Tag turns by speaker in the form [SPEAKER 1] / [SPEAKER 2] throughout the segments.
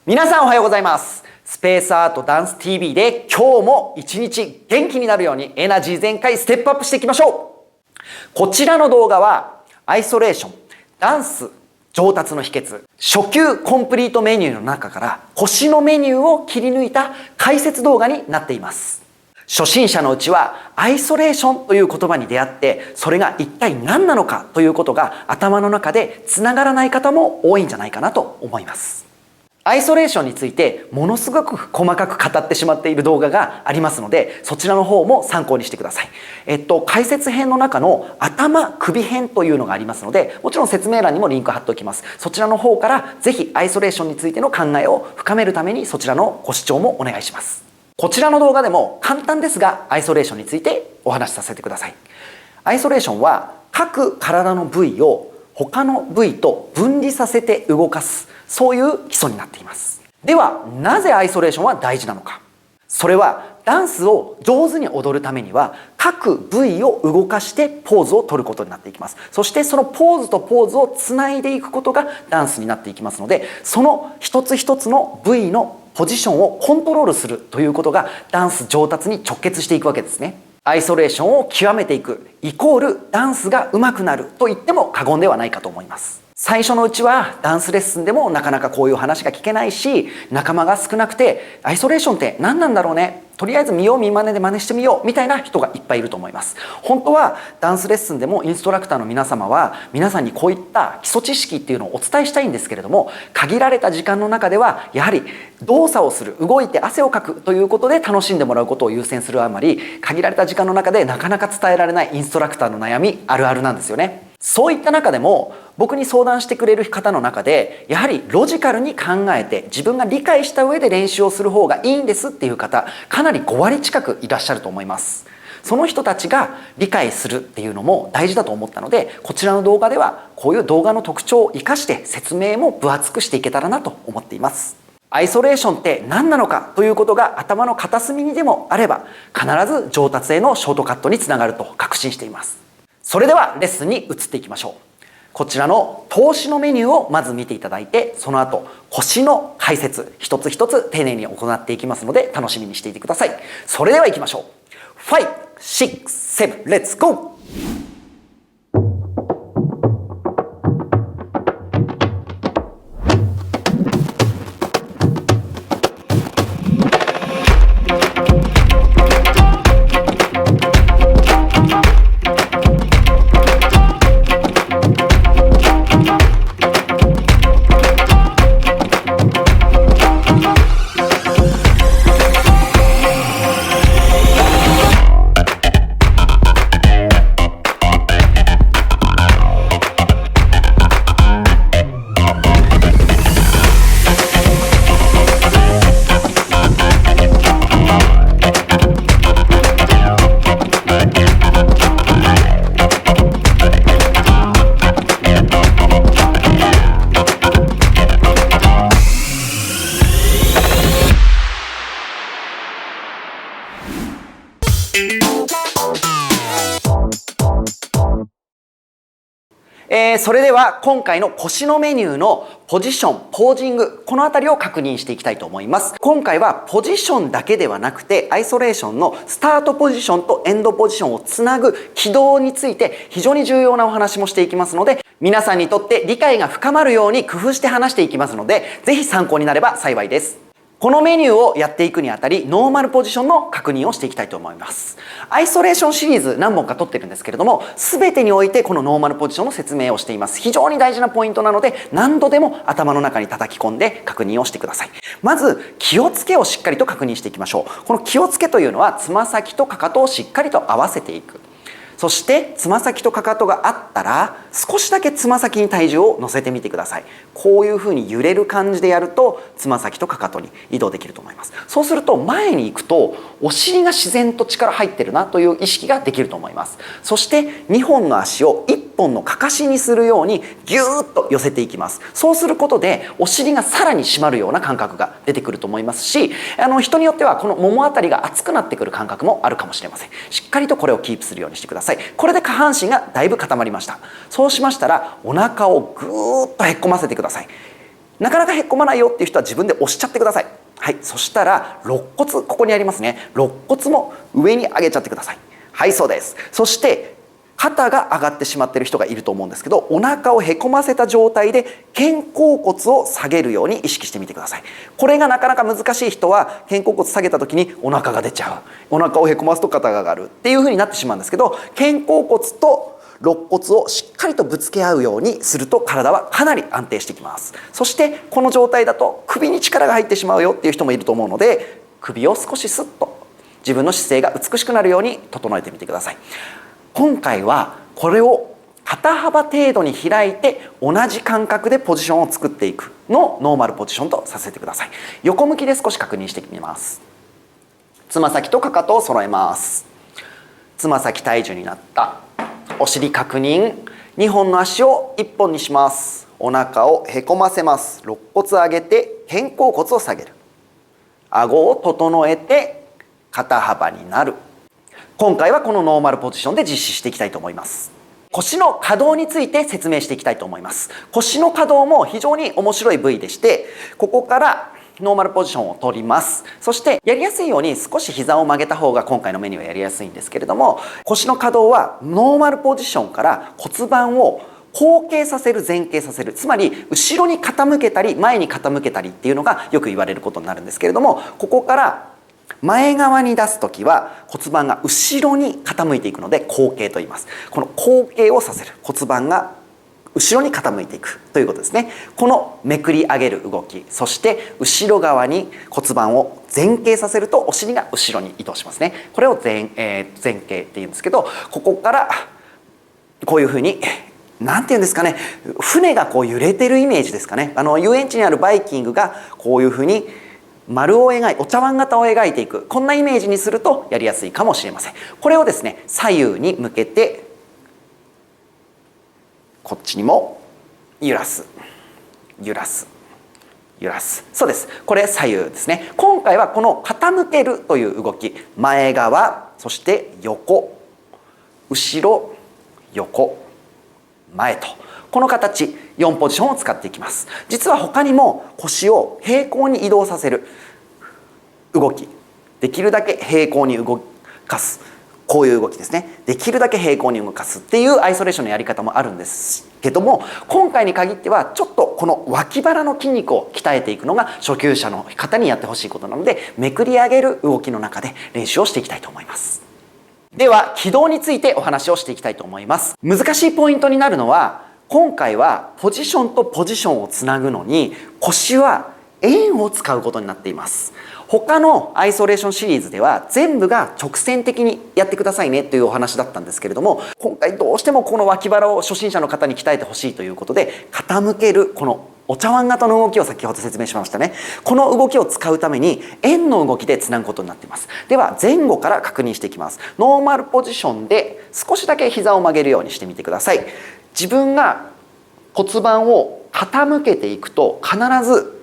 [SPEAKER 1] 皆さんおはようございます。スペースアートダンス TV で今日も一日元気になるようにエナジー全開ステップアップしていきましょう。こちらの動画はアイソレーション、ダンス上達の秘訣、初級コンプリートメニューの中から腰のメニューを切り抜いた解説動画になっています。初心者のうちはアイソレーションという言葉に出会ってそれが一体何なのかということが頭の中でつながらない方も多いんじゃないかなと思います。アイソレーションについてものすごく細かく語ってしまっている動画がありますので、そちらの方も参考にしてください。解説編の中の頭首編というのがありますので、もちろん説明欄にもリンク貼っておきます。そちらの方からぜひアイソレーションについての考えを深めるためにそちらのご視聴もお願いします。こちらの動画でも簡単ですがアイソレーションについてお話しさせてください。アイソレーションは各体の部位を他の部位と分離させて動かす、そういう基礎になっています。ではなぜアイソレーションは大事なのか。それはダンスを上手に踊るためには各部位を動かしてポーズを取ることになっていきます。そしてそのポーズとポーズをつないでいくことがダンスになっていきますので、その一つ一つの部位のポジションをコントロールするということがダンス上達に直結していくわけですね。アイソレーションを極めていくイコールダンスが上手くなると言っても過言ではないかと思います。最初のうちはダンスレッスンでもなかなかこういう話が聞けないし、仲間が少なくてアイソレーションって何なんだろうね、とりあえず見よう見まねで真似してみようみたいな人がいっぱいいると思います。本当はダンスレッスンでもインストラクターの皆様は皆さんにこういった基礎知識っていうのをお伝えしたいんですけれども、限られた時間の中ではやはり動作をする、動いて汗をかくということで楽しんでもらうことを優先するあまり、限られた時間の中でなかなか伝えられないインストラクターの悩みあるあるなんですよね。そういった中でも僕に相談してくれる方の中でやはりロジカルに考えて自分が理解した上で練習をする方がいいんですっていう方、かなり5割近くいらっしゃると思います。その人たちが理解するっていうのも大事だと思ったので、こちらの動画ではこういう動画の特徴を生かして説明も分厚くしていけたらなと思っています。アイソレーションって何なのかということが頭の片隅にでもあれば必ず上達へのショートカットにつながると確信しています。それではレッスンに移っていきましょう。こちらの投資のメニューをまず見ていただいて、その後腰の解説一つ一つ丁寧に行っていきますので楽しみにしていてください。それでは行きましょう。5、6、7、レッツゴー。それでは今回の腰のメニューのポジション、ポージング、このあたりを確認していきたいと思います。今回はポジションだけではなくてアイソレーションのスタートポジションとエンドポジションをつなぐ軌道について非常に重要なお話もしていきますので、皆さんにとって理解が深まるように工夫して話していきますので、ぜひ参考になれば幸いです。このメニューをやっていくにあたりノーマルポジションの確認をしていきたいと思います。アイソレーションシリーズ何本か撮ってるんですけれども、全てにおいてこのノーマルポジションの説明をしています。非常に大事なポイントなので何度でも頭の中に叩き込んで確認をしてください。まず気をつけをしっかりと確認していきましょう。この気をつけというのはつま先とかかとをしっかりと合わせていく。そしてつま先とかかとがあったら少しだけつま先に体重を乗せてみてください。こういうふうに揺れる感じでやるとつま先とかかとに移動できると思います。そうすると前に行くとお尻が自然と力入ってるなという意識ができると思います。そして2本の足を1本のかかしにするようにギューッと寄せていきます。そうすることでお尻がさらに締まるような感覚が出てくると思いますし、人によってはこのももあたりが熱くなってくる感覚もあるかもしれません。しっかりとこれをキープするようにしてください。これで下半身がだいぶ固まりました。そうしましたらお腹をぐーっとへっこませてください。なかなかへっこまないよっていう人は自分で押しちゃってください。はい、そしたら肋骨、ここにありますね。肋骨も上に上げちゃってください。はい、そうです。そして肩が上がってしまっている人がいると思うんですけど、お腹をへこませた状態で肩甲骨を下げるように意識してみてください。これがなかなか難しい人は肩甲骨下げた時にお腹が出ちゃう、お腹をへこますと肩が上がるっていう風になってしまうんですけど、肩甲骨と肋骨をしっかりとぶつけ合うようにすると体はかなり安定してきます。そしてこの状態だと首に力が入ってしまうよっていう人もいると思うので、首を少しスッと自分の姿勢が美しくなるように整えてみてください。今回はこれを肩幅程度に開いて同じ感覚でポジションを作っていくのをノーマルポジションとさせてください。横向きで少し確認してみます。つま先とかかとを揃えます。つま先体重になった。お尻確認。2本の足を1本にします。お腹をへこませます。肋骨上げて肩甲骨を下げる。顎を整えて肩幅になる。今回はこのノーマルポジションで実施していきたいと思います。腰の可動について説明していきたいと思います。腰の可動も非常に面白い部位でして、ここからノーマルポジションを取ります。そしてやりやすいように少し膝を曲げた方が今回のメニューはやりやすいんですけれども、腰の可動はノーマルポジションから骨盤を後傾させる、前傾させる、つまり後ろに傾けたり前に傾けたりっていうのがよく言われることになるんですけれども、ここから前側に出す時は骨盤が後ろに傾いていくので後傾と言います。この後傾をさせる、骨盤が後ろに傾いていくということですね。このめくり上げる動き、そして後ろ側に骨盤を前傾させるとお尻が後ろに移動しますね。これを前傾っていうんですけど、ここからこういうふうになんていうんですかね、船がこう揺れてるイメージですかね。遊園地にあるバイキングがこういうふうに丸を描いてお茶碗型を描いていく、こんなイメージにするとやりやすいかもしれません。これをですね、左右に向けてこっちにも揺らす、揺らす、揺らす。そうです。これ左右ですね。今回はこの傾けるという動き、前側、そして横、後ろ、横、前と、この形4ポジションを使っていきます。実は他にも腰を平行に移動させる動き、できるだけ平行に動かす、こういう動きですね。できるだけ平行に動かすっていうアイソレーションのやり方もあるんですけども、今回に限ってはちょっとこの脇腹の筋肉を鍛えていくのが初級者の方にやってほしいことなので、めくり上げる動きの中で練習をしていきたいと思います。では軌道についてお話をしていきたいと思います。難しいポイントになるのは、今回はポジションとポジションをつなぐのに腰は円を使うことになっています。他のアイソレーションシリーズでは全部が直線的にやってくださいねというお話だったんですけれども、今回どうしてもこの脇腹を初心者の方に鍛えてほしいということで、傾けるこのお茶碗型の動きを先ほど説明しましたね。この動きを使うために円の動きでつなぐことになっています。では前後から確認していきます。ノーマルポジションで少しだけ膝を曲げるようにしてみてください。自分が骨盤を傾けていくと必ず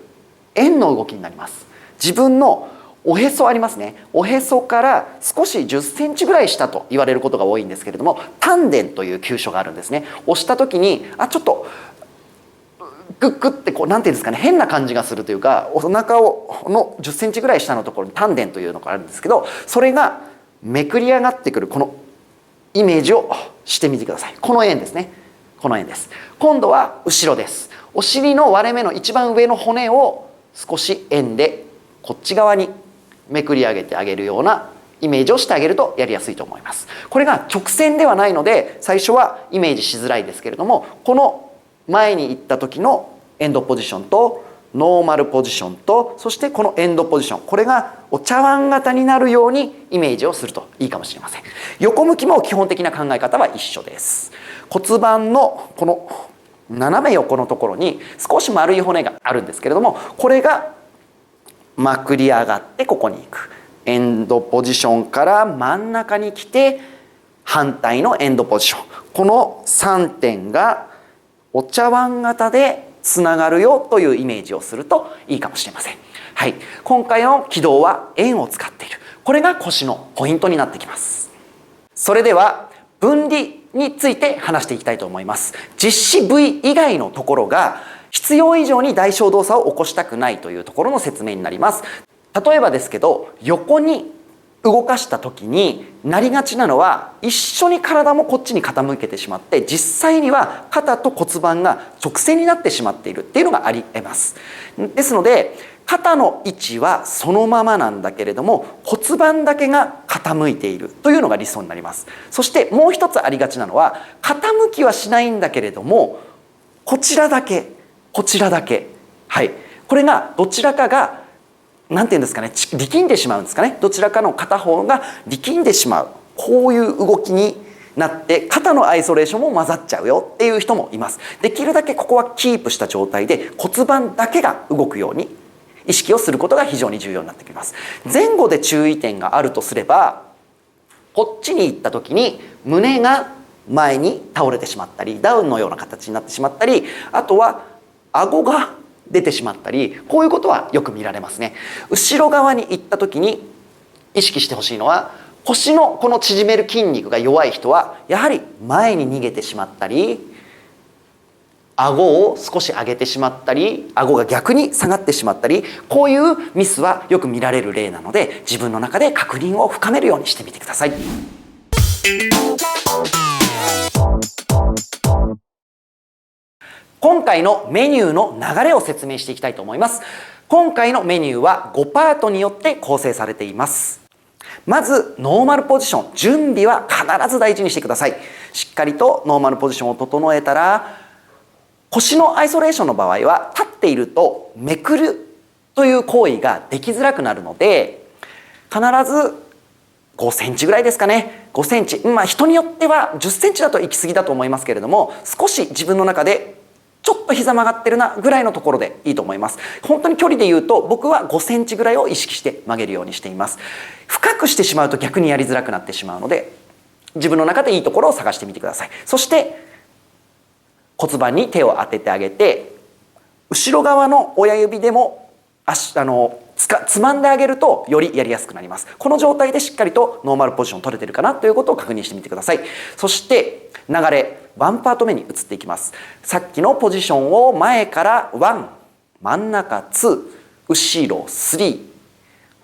[SPEAKER 1] 円の動きになります。自分のおへそありますね。おへそから少し10センチぐらい下と言われることが多いんですけれども、丹田という急所があるんですね。押した時にちょっとグッグッってこうなんていうんですかね、変な感じがするというか、お腹の10センチぐらい下のところに丹田というのがあるんですけど、それがめくり上がってくるこのイメージをしてみてください。この円ですね。この円です。今度は後ろです。お尻の割れ目の一番上の骨を少し円でこっち側にめくり上げてあげるようなイメージをしてあげるとやりやすいと思います。これが直線ではないので最初はイメージしづらいですけれども、この前に行った時のエンドポジションとノーマルポジションと、そしてこのエンドポジション、これがお茶碗型になるようにイメージをするといいかもしれません。横向きも基本的な考え方は一緒です。骨盤のこの斜め横のところに少し丸い骨があるんですけれども、これがまくり上がってここに行く。エンドポジションから真ん中に来て反対のエンドポジション。この3点がお茶碗型でつながるよというイメージをするといいかもしれません。はい。今回の軌道は円を使っている。これが腰のポイントになってきます。それでは分離について話していきたいと思います。実施部位以外のところが必要以上に代償動作を起こしたくないというところの説明になります。例えばですけど、横に動かした時になりがちなのは、一緒に体もこっちに傾けてしまって、実際には肩と骨盤が直線になってしまっているっていうのがあり得ます。ですので肩の位置はそのままなんだけれども、骨盤だけが傾いているというのが理想になります。そしてもう一つありがちなのは、傾きはしないんだけれども、こちらだけこちらだけ、はい、これがどちらかがなんていうんですかね、力んでしまうんですかね。どちらかの片方が力んでしまう、こういう動きになって肩のアイソレーションも混ざっちゃうよっていう人もいます。できるだけここはキープした状態で骨盤だけが動くように意識をすることが非常に重要になってきます。前後で注意点があるとすれば、こっちに行った時に胸が前に倒れてしまったり、ダウンのような形になってしまったり、あとは顎が出てしまったり、こういうことはよく見られますね。後ろ側に行った時に意識してほしいのは、腰のこの縮める筋肉が弱い人はやはり前に逃げてしまったり、顎を少し上げてしまったり、顎が逆に下がってしまったり、こういうミスはよく見られる例なので、自分の中で確認を深めるようにしてみてください。今回のメニューの流れを説明していきたいと思います。今回のメニューは5パートによって構成されています。まずノーマルポジション、準備は必ず大事にしてください。しっかりとノーマルポジションを整えたら、腰のアイソレーションの場合は立っているとめくるという行為ができづらくなるので、必ず5センチぐらいですかね。5センチ、人によっては10センチだと行き過ぎだと思いますけれども、少し自分の中でちょっと膝曲がってるなぐらいのところでいいと思います。本当に距離で言うと僕は5センチぐらいを意識して曲げるようにしています。深くしてしまうと逆にやりづらくなってしまうので、自分の中でいいところを探してみてください。そして骨盤に手を当ててあげて、後ろ側の親指でもつまんであげるとよりやりやすくなります。この状態でしっかりとノーマルポジション取れてるかなということを確認してみてください。そして流れ1パート目に移っていきます。さっきのポジションを前から1、真ん中2、後ろ3、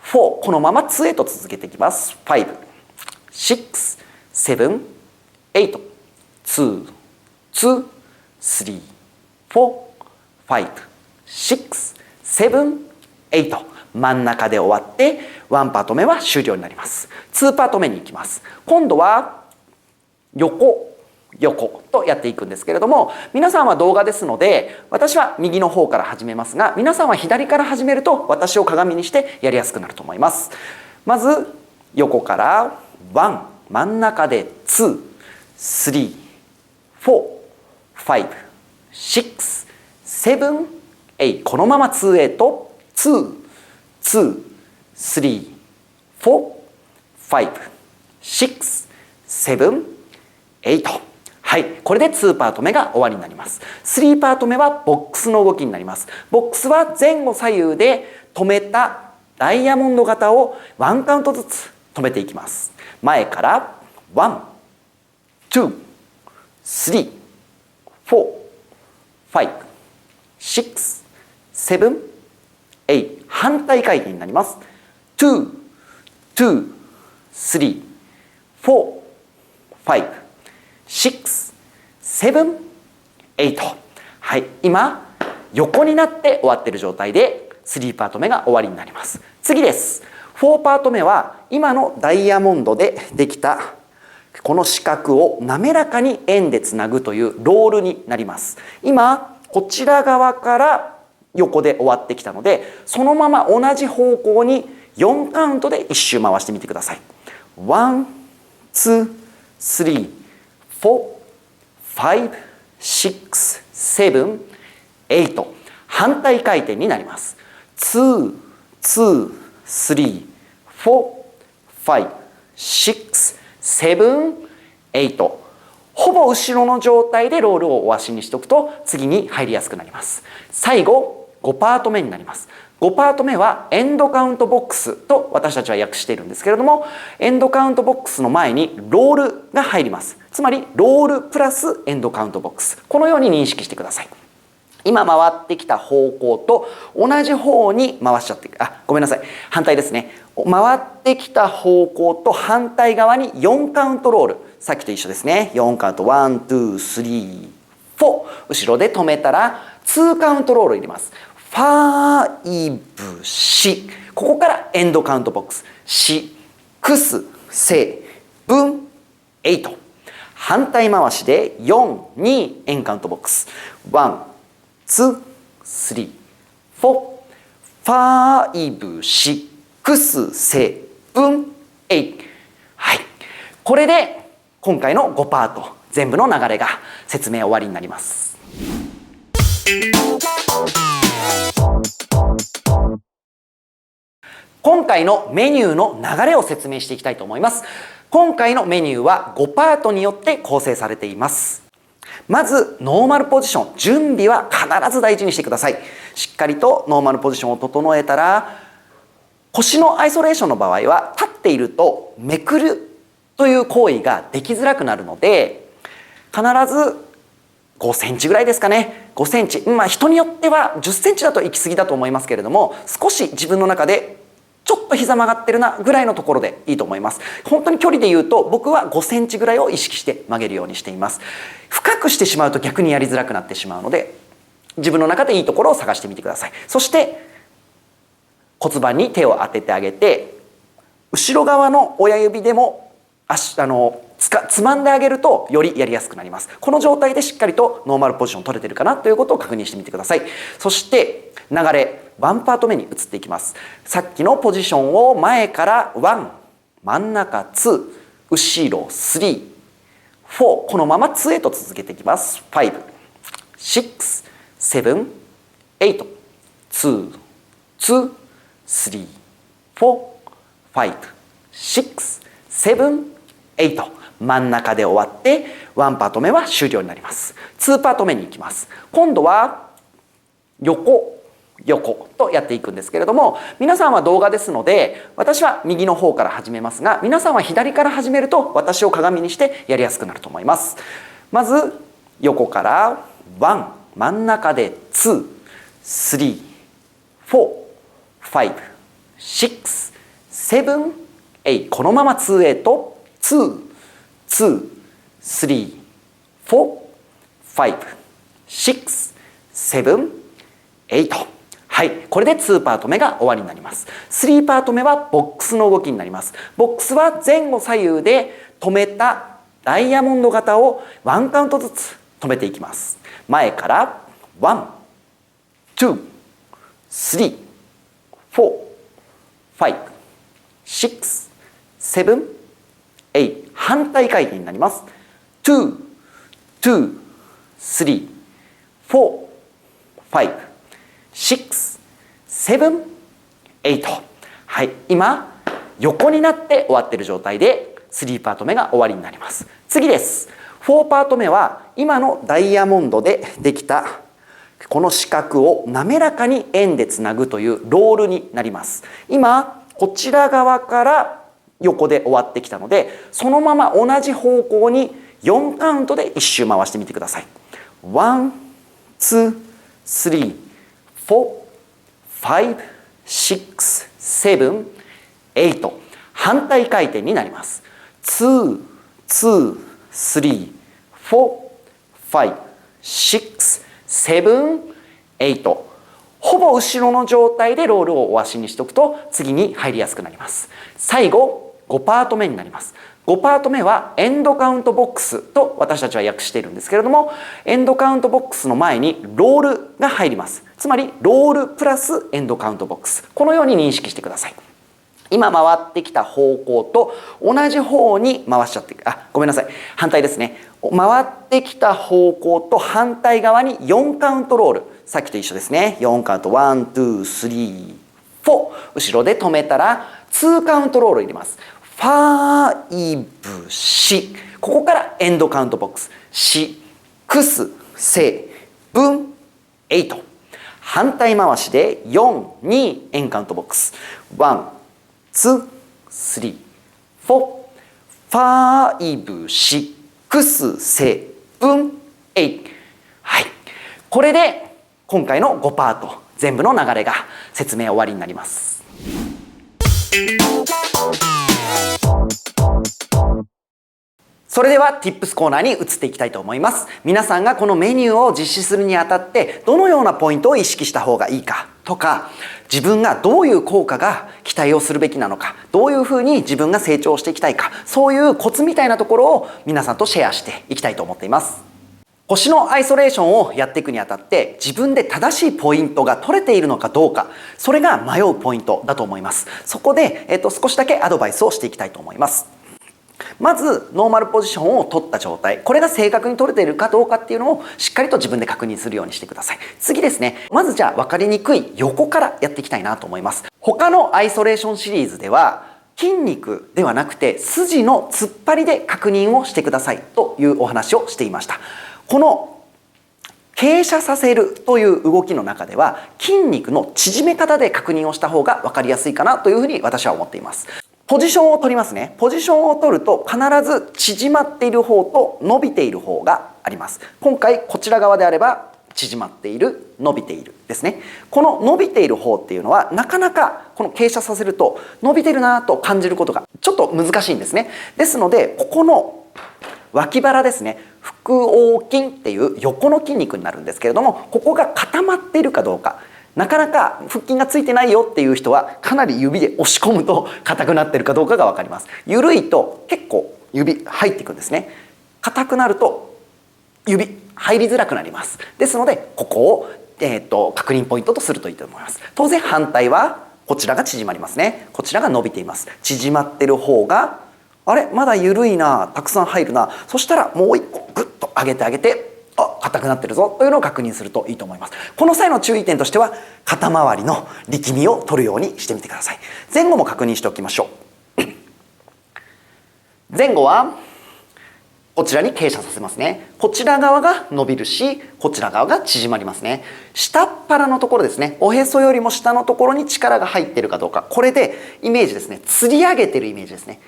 [SPEAKER 1] 4、このまま2へと続けていきます。5、6、7、8、2、2、3、4、5、6、7、8、真ん中で終わって1パート目は終了になります。2パート目に行きます。今度は横横とやっていくんですけれども、皆さんは動画ですので、私は右の方から始めますが、皆さんは左から始めると私を鏡にしてやりやすくなると思います。まず横から1、真ん中で2、3、4、5、6、7、8、このまま2へと2、2、3、4、5、6、7、8。はい、これで2パート目が終わりになります。3パート目はボックスの動きになります。ボックスは前後左右で止めたダイヤモンド型を1カウントずつ止めていきます。前から1、2、3、4、5、6、7、8、反対回転になります。2、2、3、4、5、6、7、8。はい、今横になって終わっている状態で3パート目が終わりになります。次です。4パート目は今のダイヤモンドでできたこの四角を滑らかに円でつなぐというロールになります。今こちら側から横で終わってきたので、そのまま同じ方向に4カウントで1周回してみてください。1、2、3、4、5、6、7、8。反対回転になります。2、2、3、4、5、6、7、8。ほぼ後ろの状態でロールをお足にしておくと次に入りやすくなります。最後5パート目になります。5パート目はエンドカウントボックスと私たちは訳しているんですけれども、エンドカウントボックスの前にロールが入ります。つまりロールプラスエンドカウントボックス、このように認識してください。今回ってきた方向と同じ方に回しちゃってごめんなさい。反対ですね。回ってきた方向と反対側に4カウントロール。さっきと一緒ですね。4カウント。1、2、3、4。後ろで止めたら2カウントロール入れます。5、4。ここからエンドカウントボックス。6、7、8。反対回しで4、2、エンカウントボックス。1、2、3、4、5、6、7、8。はい。これで今回の5パート全部の流れが説明終わりになります。今回のメニューの流れを説明していきたいと思います。今回のメニューは5パートによって構成されています。まずノーマルポジション、準備は必ず大事にしてください。しっかりとノーマルポジションを整えたら、腰のアイソレーションの場合は立っているとめくるという行為ができづらくなるので、必ず5センチぐらいですかね。5センチ。人によっては10センチだと行き過ぎだと思いますけれども、少し自分の中でちょっと膝曲がってるなぐらいのところでいいと思います。本当に距離で言うと僕は5センチぐらいを意識して曲げるようにしています。深くしてしまうと逆にやりづらくなってしまうので、自分の中でいいところを探してみてください。そして骨盤に手を当ててあげて、後ろ側の親指でもつまんであげるとよりやりやすくなります。この状態でしっかりとノーマルポジション取れてるかなということを確認してみてください。そして流れ1パート目に移っていきます。さっきのポジションを前から1、真ん中2、後ろ3、4、このまま2へと続けていきます。5、6、7、8、2、2、3、4、5、6、7、8。真ん中で終わって1パート目は終了になります。2パート目に行きます。今度は横とやっていくんですけれども、皆さんは動画ですので私は右の方から始めますが、皆さんは左から始めると私を鏡にしてやりやすくなると思います。まず横から1、真ん中で2、3、4、5、6、7、8。このまま2へと2、2、3、4、5、6、7、8。はい。これで2パート目が終わりになります。3パート目はボックスの動きになります。ボックスは前後左右で止めたダイヤモンド型を1カウントずつ止めていきます。前から1、2、3、4、5、6、7、8。反対回転になります。2、2、3、4、5、6、7、8。はい。今、横になって終わっている状態で3パート目が終わりになります。次です。4パート目は今のダイヤモンドでできたこの四角を滑らかに円でつなぐというロールになります。今、こちら側から横で終わってきたので、そのまま同じ方向に4カウントで1周回してみてください。1、2、3、4、5、6、7、8。反対回転になります。2、2、3、4、5、6、7、8。ほぼ後ろの状態でロールをお足にしておくと次に入りやすくなります。最後、5パート目になります。5パート目はエンドカウントボックスと私たちは訳しているんですけれども、エンドカウントボックスの前にロールが入ります。つまりロールプラスエンドカウントボックス。このように認識してください。今回ってきた方向と同じ方に回しちゃっていく。ごめんなさい。反対ですね。回ってきた方向と反対側に4カウントロール。さっきと一緒ですね。4カウント。1、2、3、4。後ろで止めたら2カウントロール入れます。5、4。ここからエンドカウントボックス。6、7、8。反対回しで4、2、エンカウントボックス。1、2、3、4、5、6、7、8。はい。これで今回の5パート全部の流れが説明終わりになります。それでは Tips コーナーに移っていきたいと思います。皆さんがこのメニューを実施するにあたってどのようなポイントを意識した方がいいかとか、自分がどういう効果が期待をするべきなのか、どういうふうに自分が成長していきたいか、そういうコツみたいなところを皆さんとシェアしていきたいと思っています。腰のアイソレーションをやっていくにあたって自分で正しいポイントが取れているのかどうか、それが迷うポイントだと思います。そこで、少しだけアドバイスをしていきたいと思います。まずノーマルポジションを取った状態、これが正確に取れているかどうかっていうのをしっかりと自分で確認するようにしてください。次ですね、まずじゃあ分かりにくい横からやっていきたいなと思います。他のアイソレーションシリーズでは筋肉ではなくて筋の突っ張りで確認をしてくださいというお話をしていました。この傾斜させるという動きの中では筋肉の縮め方で確認をした方が分かりやすいかなというふうに私は思っています。ポジションを取りますね。ポジションを取ると必ず縮まっている方と伸びている方があります。今回こちら側であれば縮まっている、伸びているですね。この伸びている方っていうのはなかなかこの傾斜させると伸びてるなと感じることがちょっと難しいんですね。ですのでここの脇腹ですね、腹横筋っていう横の筋肉になるんですけれども、ここが固まっているかどうか、なかなか腹筋がついてないよっていう人はかなり指で押し込むと硬くなってるかどうかが分かります。緩いと結構指入っていくんですね。硬くなると指入りづらくなります。ですのでここを、確認ポイントとするといいと思います。当然反対はこちらが縮まりますね。こちらが伸びています。縮まってる方があれまだ緩いな、たくさん入るな、そしたらもう一個グッと上げてあげて、硬くなってるぞというのを確認するといいと思います。この際の注意点としては肩周りの力みを取るようにしてみてください。前後も確認しておきましょう。前後はこちらに傾斜させますね。こちら側が伸びるし、こちら側が縮まりますね。下っ腹のところですね、おへそよりも下のところに力が入っているかどうか、これでイメージですね、吊り上げてるイメージですね。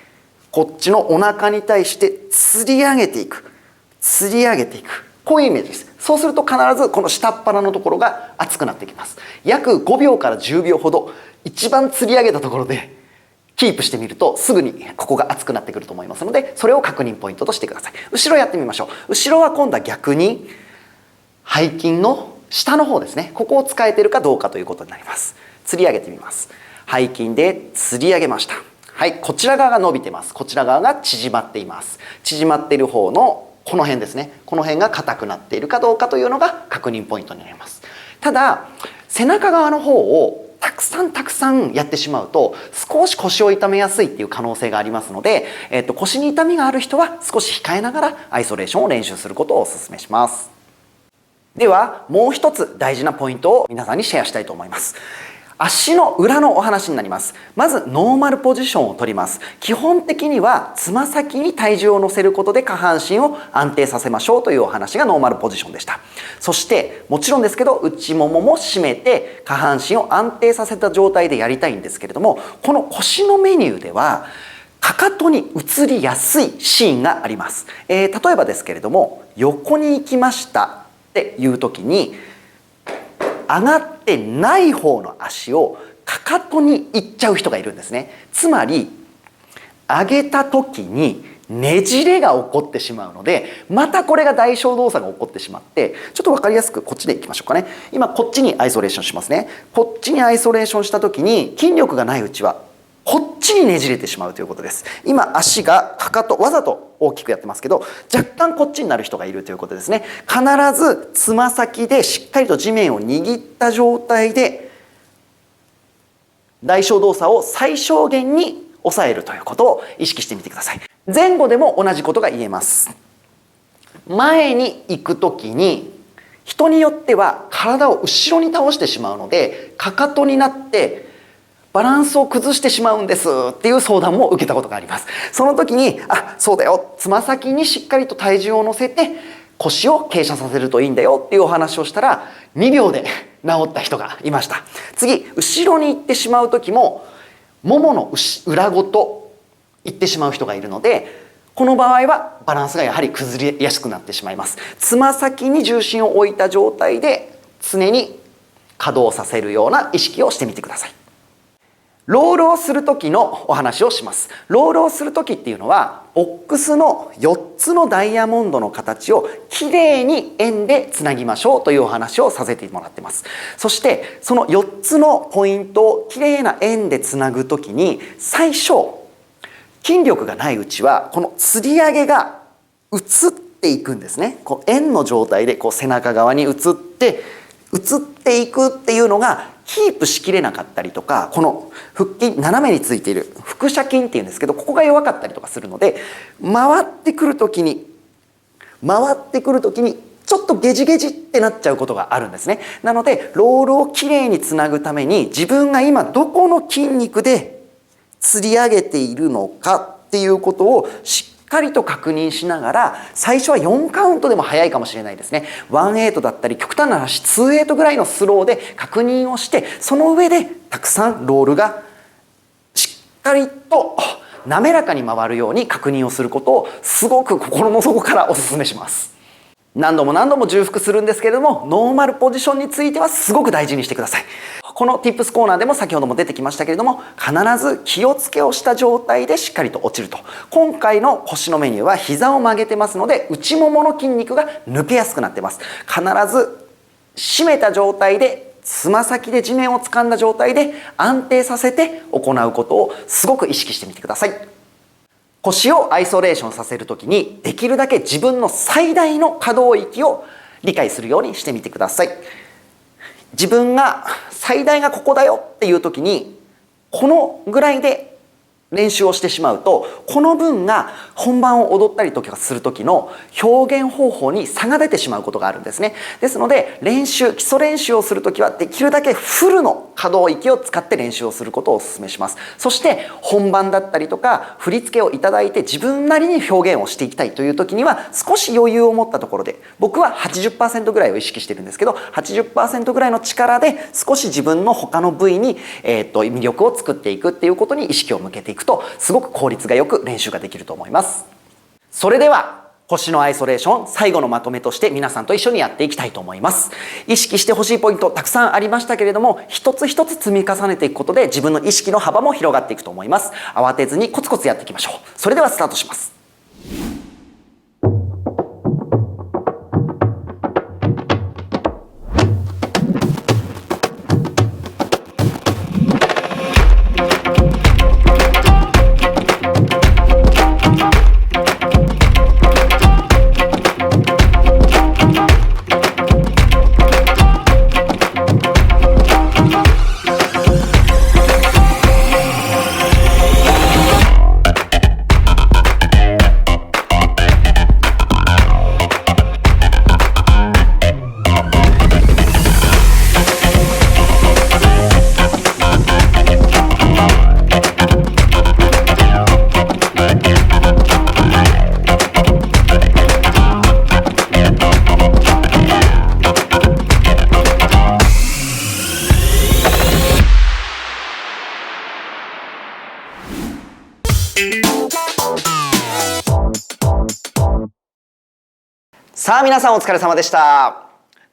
[SPEAKER 1] こっちのお腹に対して吊り上げていく、吊り上げていく、こういうイメージです。そうすると必ずこの下っ腹のところが熱くなってきます。約5秒から10秒ほど一番吊り上げたところでキープしてみるとすぐにここが熱くなってくると思いますので、それを確認ポイントとしてください。後ろやってみましょう。後ろは今度は逆に背筋の下の方ですね、ここを使えているかどうかということになります。吊り上げてみます。背筋で吊り上げました。はい、こちら側が伸びてます。こちら側が縮まっています。縮まっている方のこの辺ですね、この辺が硬くなっているかどうかというのが確認ポイントになります。ただ背中側の方をたくさんやってしまうと少し腰を痛めやすいっていう可能性がありますので、腰に痛みがある人は少し控えながらアイソレーションを練習することをお勧めします。ではもう一つ大事なポイントを皆さんにシェアしたいと思います。足の裏のお話になります。まずノーマルポジションを取ります。基本的にはつま先に体重を乗せることで下半身を安定させましょうというお話がノーマルポジションでした。そしてもちろんですけど内ももも締めて下半身を安定させた状態でやりたいんですけれども、この腰のメニューではかかとに移りやすいシーンがあります。例えばですけれども、横に行きましたっていう時に上がってない方の足をかかとに行っちゃう人がいるんですね。つまり上げた時にねじれが起こってしまうので、またこれが代償動作が起こってしまって、ちょっと分かりやすくこっちでいきましょうかね。今こっちにアイソレーションしますね。こっちにアイソレーションした時に筋力がないうちはこっちにねじれてしまうということです。今足がかかと、わざと大きくやってますけど若干こっちになる人がいるということですね。必ずつま先でしっかりと地面を握った状態で代償動作を最小限に抑えるということを意識してみてください。前後でも同じことが言えます。前に行く時に人によっては体を後ろに倒してしまうのでかかとになってバランスを崩してしまうんですっていう相談も受けたことがあります。その時にそうだよ、つま先にしっかりと体重を乗せて腰を傾斜させるといいんだよっていうお話をしたら2秒で治った人がいました。次、後ろに行ってしまう時もももの裏ごと行ってしまう人がいるので、この場合はバランスがやはり崩れやすくなってしまいます。つま先に重心を置いた状態で常に稼働させるような意識をしてみてください。ロールをする時のお話をします。ロールをする時っていうのはボックスの4つのダイヤモンドの形をきれいに円でつなぎましょうというお話をさせてもらってます。そしてその4つのポイントをきれいな円でつなぐ時に、最初筋力がないうちはこの吊り上げが移っていくんですね。こう円の状態でこう背中側に移っていくっていうのがキープしきれなかったりとか、この腹筋斜めについている腹斜筋っていうんですけど、ここが弱かったりとかするので、回ってくる時にちょっとゲジゲジってなっちゃうことがあるんですね。なのでロールをきれいにつなぐために、自分が今どこの筋肉で吊り上げているのかっていうことをしっかりと確認しながら、最初は4カウントでも早いかもしれないですね。1-8だったり、極端な話2-8ぐらいのスローで確認をして、その上でたくさんロールがしっかりと滑らかに回るように確認をすることを、すごく心の底からお勧めします。何度も重複するんですけれども、ノーマルポジションについてはすごく大事にしてください。この Tips コーナーでも先ほども出てきましたけれども、必ず気をつけをした状態でしっかりと落ちると。今回の腰のメニューは膝を曲げてますので、内ももの筋肉が抜けやすくなってます。必ず締めた状態で、つま先で地面を掴んだ状態で安定させて行うことをすごく意識してみてください。腰をアイソレーションさせるときに、できるだけ自分の最大の可動域を理解するようにしてみてください。自分が最大がここだよっていう時に、このぐらいで練習をしてしまうと、この分が本番を踊ったりとかする時の表現方法に差が出てしまうことがあるんですね。ですので基礎練習をする時はできるだけフルの可動域を使って練習をすることをお勧めします。そして本番だったりとか振り付けをいただいて自分なりに表現をしていきたいという時には、少し余裕を持ったところで、僕は 80% ぐらいを意識してるんですけど、 80% ぐらいの力で少し自分の他の部位に、魅力を作っていくっていうことに意識を向けていくと、すごく効率がよく練習ができると思います。それでは腰のアイソレーション、最後のまとめとして皆さんと一緒にやっていきたいと思います。意識してほしいポイントたくさんありましたけれども、一つ一つ積み重ねていくことで自分の意識の幅も広がっていくと思います。慌てずにコツコツやっていきましょう。それではスタートします。さあ皆さんお疲れ様でした。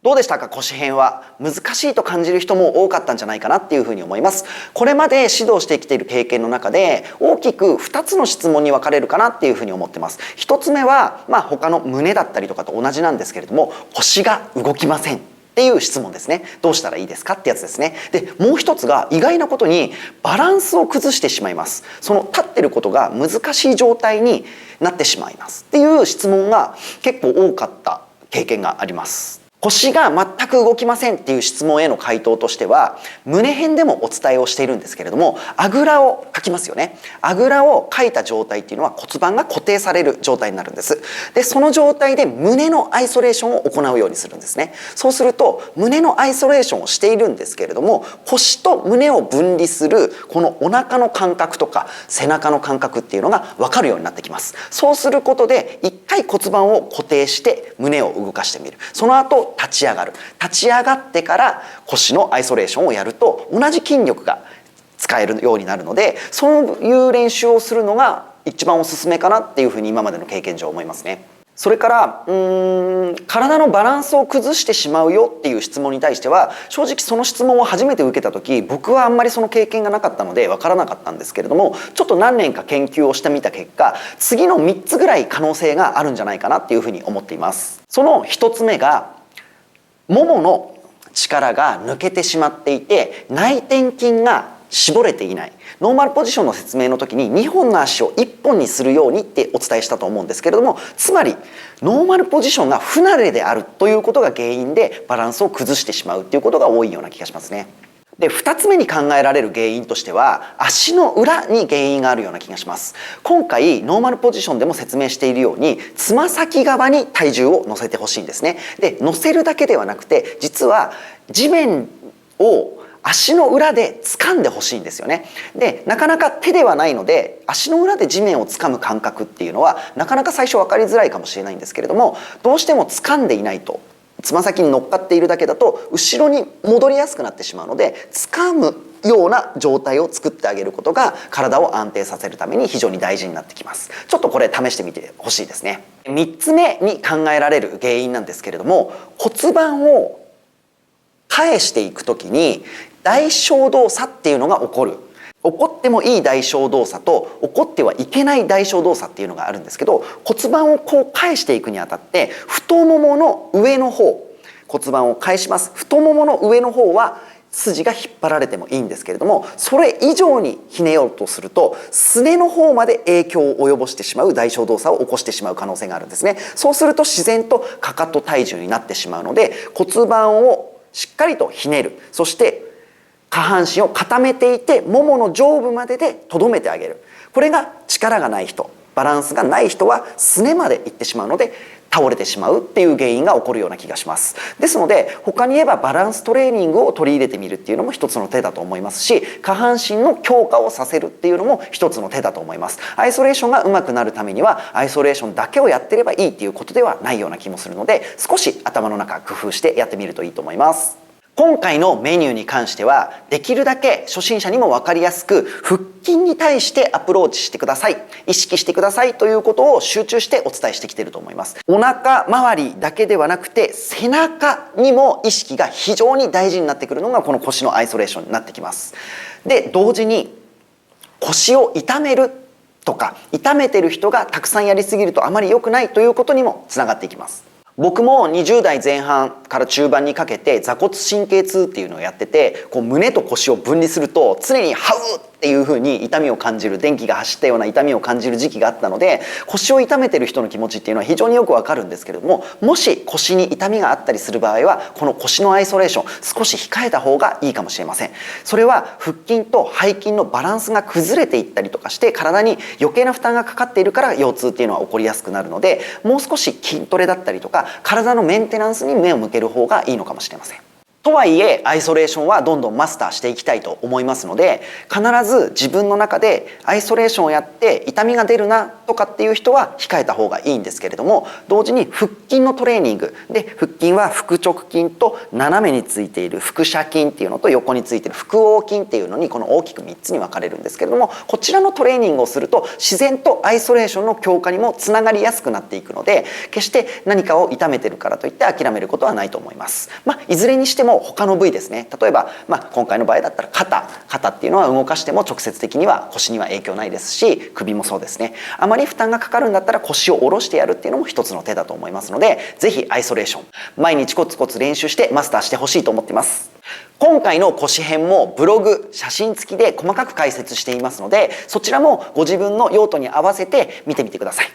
[SPEAKER 1] どうでしたか？腰編は難しいと感じる人も多かったんじゃないかなっていうふうに思います。これまで指導してきている経験の中で大きく2つの質問に分かれるかなっていうふうに思ってます。1つ目は他の胸だったりとかと同じなんですけれども、腰が動きませんっていう質問ですね。どうしたらいいですかってやつですね。で、もう一つが意外なことにバランスを崩してしまいます。その立ってることが難しい状態になってしまいますっていう質問が結構多かった経験があります。腰が全く動きませんっていう質問への回答としては、胸辺でもお伝えをしているんですけれども、あぐらをかきますよね。あぐらをかいた状態っていうのは骨盤が固定される状態になるんです。で、その状態で胸のアイソレーションを行うようにするんですね。そうすると胸のアイソレーションをしているんですけれども、腰と胸を分離するこのお腹の感覚とか背中の感覚っていうのが分かるようになってきます。そうすることで一回骨盤を固定して胸を動かしてみる。その後立ち上がる。立ち上がってから腰のアイソレーションをやると同じ筋力が使えるようになるので、そういう練習をするのが一番おすすめかなっていうふうに今までの経験上思いますね。それから体のバランスを崩してしまうよっていう質問に対しては、正直その質問を初めて受けた時、僕はあんまりその経験がなかったので分からなかったんですけれども、ちょっと何年か研究をしてみた結果、次の3つぐらい可能性があるんじゃないかなっていうふうに思っています。その1つ目が、ももの力が抜けてしまっていて内転筋が絞れていない。ノーマルポジションの説明の時に2本の足を1本にするようにってお伝えしたと思うんですけれども、つまりノーマルポジションが不慣れであるということが原因でバランスを崩してしまうっていうことが多いような気がしますね。で、2つ目に考えられる原因としては、足の裏に原因があるような気がします。今回ノーマルポジションでも説明しているように、つま先側に体重を乗せてほしいんですね。で、乗せるだけではなくて、実は地面を足の裏で掴んでほしいんですよね。で、なかなか手ではないので、足の裏で地面を掴む感覚っていうのはなかなか最初分かりづらいかもしれないんですけれども、どうしても掴んでいないと、つま先に乗っかっているだけだと後ろに戻りやすくなってしまうので、掴むような状態を作ってあげることが体を安定させるために非常に大事になってきます。ちょっとこれ試してみてほしいですね。3つ目に考えられる原因なんですけれども、骨盤を返していくときに大小動作っていうのが起こる。起こってもいい大小動作と起こってはいけない大小動作っていうのがあるんですけど、骨盤をこう返していくにあたって太ももの上の方、骨盤を返します。太ももの上の方は筋が引っ張られてもいいんですけれども、それ以上にひねようとするとすねの方まで影響を及ぼしてしまう大小動作を起こしてしまう可能性があるんですね。そうすると自然とかかと体重になってしまうので、骨盤をしっかりとひねる、そして下半身を固めていてももの上部まででとどめてあげる。これが力がない人、バランスがない人はすねまでいってしまうので倒れてしまうっていう原因が起こるような気がします。ですので他に言えばバランストレーニングを取り入れてみるっていうのも一つの手だと思いますし、下半身の強化をさせるっていうのも一つの手だと思います。アイソレーションが上手くなるためにはアイソレーションだけをやってればいいっていうことではないような気もするので、少し頭の中工夫してやってみるといいと思います。今回のメニューに関してはできるだけ初心者にも分かりやすく腹筋に対してアプローチしてください、意識してくださいということを集中してお伝えしてきていると思います。お腹周りだけではなくて背中にも意識が非常に大事になってくるのがこの腰のアイソレーションになってきます。で、同時に腰を痛めるとか痛めてる人がたくさんやりすぎるとあまり良くないということにもつながっていきます。僕も20代前半から中盤にかけて坐骨神経痛っていうのをやってて、こう胸と腰を分離すると常にハウっていう風に痛みを感じる、電気が走ったような痛みを感じる時期があったので、腰を痛めてる人の気持ちっていうのは非常によくわかるんですけれども、もし腰に痛みがあったりする場合はこの腰のアイソレーション少し控えた方がいいかもしれません。それは腹筋と背筋のバランスが崩れていったりとかして体に余計な負担がかかっているから腰痛っていうのは起こりやすくなるので、もう少し筋トレだったりとか体のメンテナンスに目を向ける方がいいのかもしれません。とはいえアイソレーションはどんどんマスターしていきたいと思いますので、必ず自分の中でアイソレーションをやって痛みが出るなとかっていう人は控えた方がいいんですけれども、同時に腹筋のトレーニングで、腹筋は腹直筋と斜めについている腹斜筋っていうのと横についている腹横筋っていうのにこの大きく3つに分かれるんですけれども、こちらのトレーニングをすると自然とアイソレーションの強化にもつながりやすくなっていくので、決して何かを痛めてるからといって諦めることはないと思います。いずれにしても他の部位ですね、例えば、今回の場合だったら肩っていうのは動かしても直接的には腰には影響ないですし、首もそうですね。あまり負担がかかるんだったら腰を下ろしてやるっていうのも一つの手だと思いますので、ぜひアイソレーション毎日コツコツ練習してマスターしてほしいと思っています。今回の腰編もブログ写真付きで細かく解説していますので、そちらもご自分の用途に合わせて見てみてください。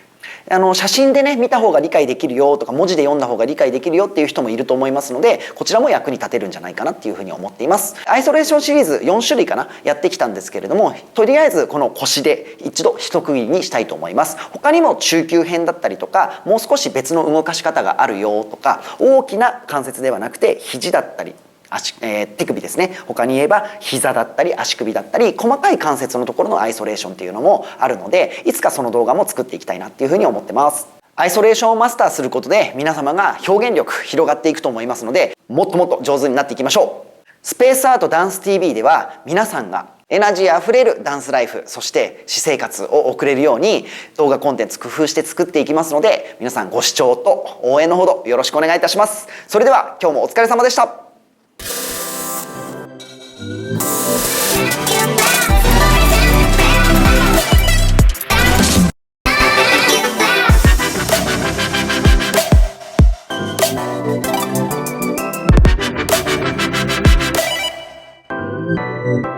[SPEAKER 1] 写真でね見た方が理解できるよとか文字で読んだ方が理解できるよっていう人もいると思いますので、こちらも役に立てるんじゃないかなっていうふうに思っています。アイソレーションシリーズ4種類かなやってきたんですけれども、とりあえずこの腰で一度一区切りにしたいと思います。他にも中級編だったりとか、もう少し別の動かし方があるよとか、大きな関節ではなくて肘だったり手首ですね、他に言えば膝だったり足首だったり細かい関節のところのアイソレーションっていうのもあるので、いつかその動画も作っていきたいなっていうふうに思ってます。アイソレーションをマスターすることで皆様が表現力広がっていくと思いますので、もっともっと上手になっていきましょう。スペースアートダンス TV では皆さんがエナジーあふれるダンスライフ、そして私生活を送れるように動画コンテンツ工夫して作っていきますので、皆さんご視聴と応援のほどよろしくお願いいたします。それでは今日もお疲れ様でした。
[SPEAKER 2] Thank you.